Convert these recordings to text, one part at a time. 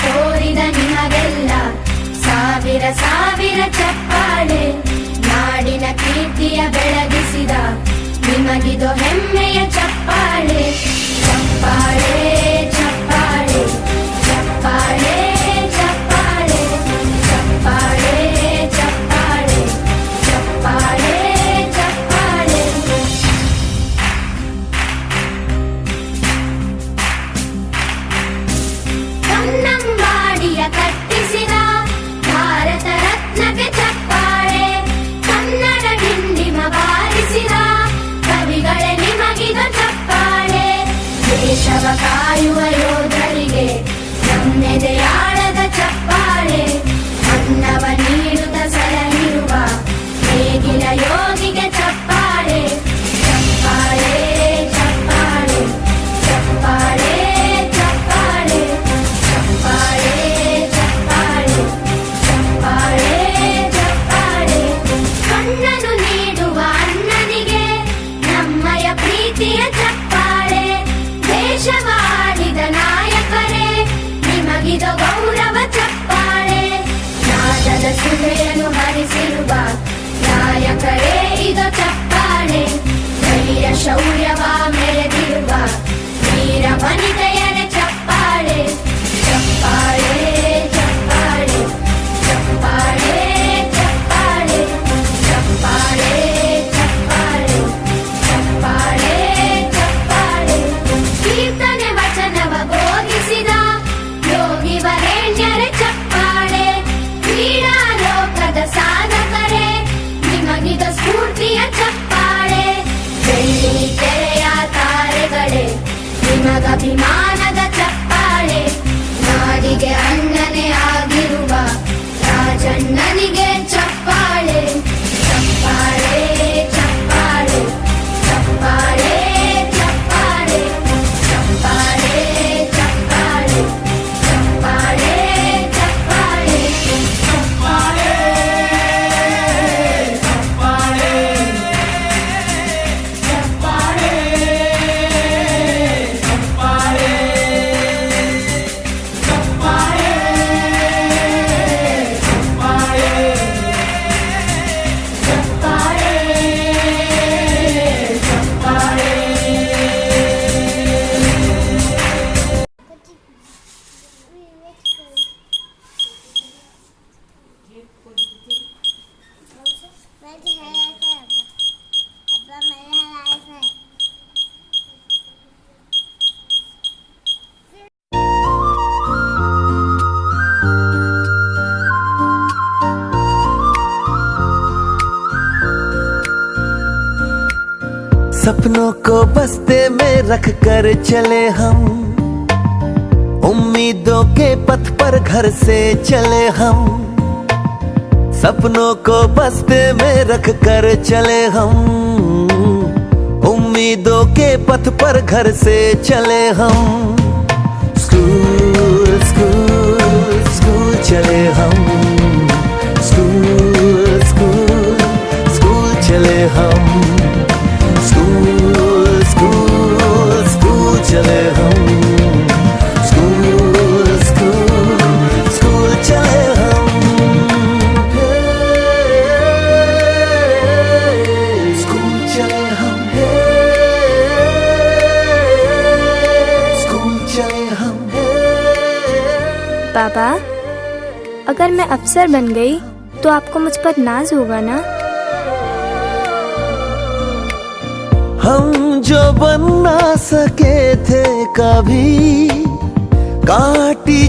ತೋರಿದ ನಿಮಗೆಲ್ಲ ಸಾವಿರ ಸಾವಿರ ಚಪ್ಪಾಳೆ. ನಾಡಿನ ಕೀರ್ತಿಯ ಬೆಳಗಿಸಿದ ನಿಮಗಿದು ಹೆಮ್ಮೆಯ ಚಪ್ಪಾಳೆ. ಚಪ್ಪಾಳೆ ಚಪ್ಪಾಳೆ ಚಪ್ಪಾಳೆ ಚಪ್ಪಾಳೆ ಚಪ್ಪಾಳೆ ಚಪ್ಪಾಳೆ ಚಪ್ಪಾಳೆ ಚಪ್ಪಾಳೆ. ಕನ್ನಂಬಾಡಿಯ ಕಟ್ಟಿಸಿದ ಭಾರತ ರತ್ನಕ್ಕೆ ಚಪ್ಪಾಳೆ. ಕನ್ನಡ ಡಿಂಡಿಮ ಬಾರಿಸಿದ ಕವಿಗಳೇ ನಿಮಗಿದು ಚಪ್ಪಾಳೆ. ದೇಶವ ಕಾಯುವ ಯೋಧರಿಗೆ ನಮ್ಮೆದೆಯಾಳದ ಚಪ್ಪಾಳೆ. ಅನ್ನವ ನೀಡುತ್ತ ಸಲಹಿರುವ ನೇಗಿಲ ಯೋಗಿಗೆ ಚಪ್ಪಾಳೆ. ಚಪ್ಪಾಳೆ ಚಪ್ಪಾಳೆ ಚಪ್ಪಾಳೆ ಚಪ್ಪಾಳೆ ಚಪ್ಪಾಳೆ ಚಪ್ಪಾಳೆ ಚಪ್ಪಾಳೆ ಚಪ್ಪಾಳೆ. ಕಣ್ಣನು ನೀಡುವ ಅಣ್ಣನಿಗೆ ನಮ್ಮಯ ಪ್ರೀತಿಯ ಚಪ್ಪಾಳೆ. ದೇಶವಾಡಿದ ನಾಯಕರೇ ನಿಮಗಿದು ಗೌರವ ಚಪ್ಪಾಳೆ. ನಾದದ ಸುಧೆಯನ್ನು ಹರಿಸಿರುವ ನಾಯಕರೇ ಇದು ಚಪ್ಪಾಳೆ. ಧೈರ್ಯ ಶೌರ್ಯವ ಮೆರೆದಿರುವ ವೀರ ವನಿತೆಯರ ಚಪ್ಪಾಳೆ. ಚಪ್ಪಾಳೆ ಚಪ್ಪಾಳೆ ಚಪ್ಪಾಳೆ ಚಪ್ಪಾಳೆ ಚಪ್ಪಾಳೆ ಚಪ್ಪಾಳೆ ಚಪ್ಪಾಳೆ ಚಪ್ಪಾಳೆ. ಕೀರ್ತನೆ ವಚನವ ಬೋಧಿಸಿದ ಯೋಗಿ ವರೇಣ್ಯರ ಚಪ್ಪಾಳೆ. ಕ್ರೀಡಾ ಲೋಕದ ಸಾಧಕರೇ ನಿಮಗಿದು ಸ್ಫೂರ್ತಿಯ ಚಪ್ಪಾಳೆ. ಬೆಳ್ಳಿ ತೆರೆಯ ತಾರೆಗಳೇ ನಿಮಗಭಿಮಾನದ ಚಪ್ಪಾಳೆ. ನಾಡಿಗೆ ಅಣ್ಣನೇ ಆಗಿರುವ ರಾಜಣ್ಣನಿಗೆ ಚಪ್ಪಾಳೆ. ಚಪ್ಪಾಳೆ ಚಪ್ಪಾಳೆ ಚಪ್ಪಾಳೆ ಚಪ್ಪಾಳೆ ಚಪ್ಪಾಳೆ ಚಪ್ಪಾಳೆ ಚಪ್ಪಾಳೆ ಚಪ್ಪಾಳೆ ಚಪ್ಪಾಳೆ ಚಪ್ಪಾಳೆ ಚಪ್ಪಾಳೆ ಚಪ್ಪಾಳೆ ಚಪ್ಪಾಳೆ ಚಪ್ಪಾಳೆ ಚಪ್ಪಾಳೆ. सपनों को बस्ते में रख कर चले हम, उम्मीदों के पथ पर घर से चले हम। सपनों को बस्ते में रख कर चले हम, उम्मीदों के पथ पर घर से चले हम। स्कूल स्कूल स्कूल चले हम, स्कूल स्कूल स्कूल चले हम। स्कूल स्कूल स्कूल चले हम, स्कूल स्कूल स्कूल चले हम। स्कूल चले हम, स्कूल चले हम। पापा, अगर मैं अफसर बन गई तो आपको मुझ पर नाज होगा ना? हम जो बन ना सके थे कभी काटी।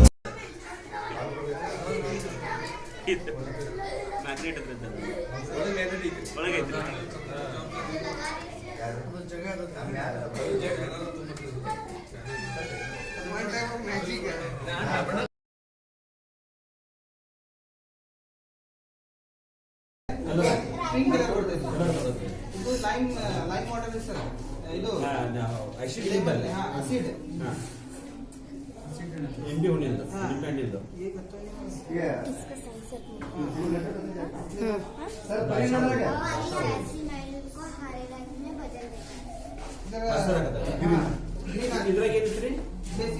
ಲೈಮ್ ವಾಟರ್ ಸರ್ ಇದು ಆಸಿಡ್ एमबी होने दो, इंडिपेंडेंट दो। ये बच्चा असं रखता है। इधर ये दूसरी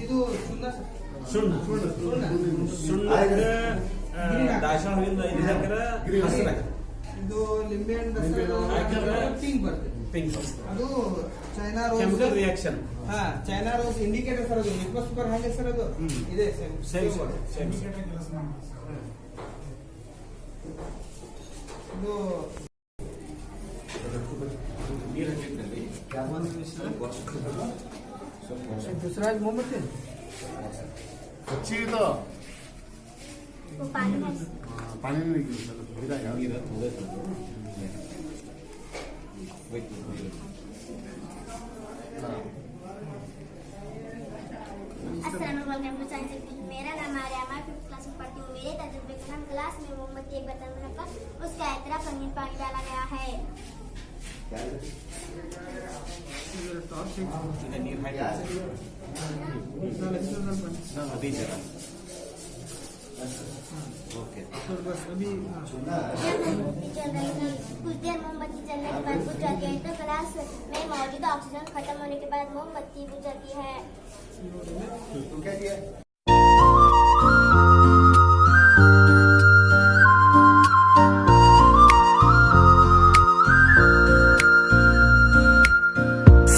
ಇದು ಸುಣ್ಣ सुन दाशा होईल ಇದರ ಹಸಿರು ರಕ್ತ ಇದು ಲಿಂಬೆ ಹಣ್ಣು ಪಿಂಕ್ ಬರ್ತದೆ पिंक ಅದು ಚೈನಾ ರೋಸ್ केमिकल रिएक्शन ಹಾ ಚೈನಾ ರೋಸ್ ಇಂಡಿಕೇಟರ್ ಸರ್ ಅದು ಲಿಕ್ವಿಡ್ ಸೂಪರ್ ಹಾಗೆ ಸರ್ ಅದು ಇದೆ सेम सेम ಇದು ನೀರು ಹಾಕಿದ್ರಲ್ಲಿ दूसरा मोमबत्ती अच्छी तो वो पानी है पानी नहीं गिरा ನೀರು थोड़े वेट अस्सलामुअलैकुम साइंस एक्टिविटी। मेरा नाम आर्या, मैं 5th क्लास में पढ़ती हूँ। मेरे तजुर्बे के नाम क्लास में मोमबत्ती एक बर्तन में रखकर उसका एक तरफ रंगीन पानी डाला गया है। इधर ನೀರು ಹಾಕಿ अभी जरा ओके बस अभी मोमबत्ती जल रही थी। कुछ देर मोमबत्ती जलने के बाद बुझ जाती है तो क्लास में मौजूद ऑक्सीजन खत्म होने के बाद मोमबत्ती बुझ जाती है। तो क्या किया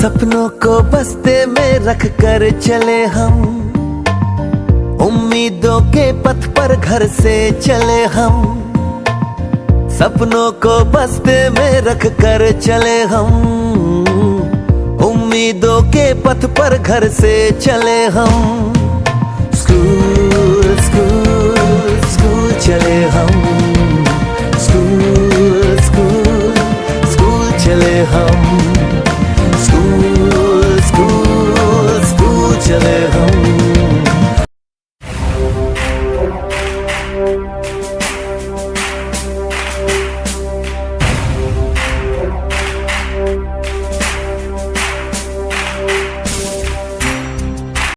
सपनों को बस्ते में रख कर चले हम, उम्मीदों के पथ पर घर से चले हम। सपनों को बस्ते में रख कर चले हम, उम्मीदों के पथ पर घर से चले हम। स्कूल स्कूल स्कूल चले हम, स्कूल स्कूल स्कूल चले हम, स्कूल स्कूल स्कूल चले हम।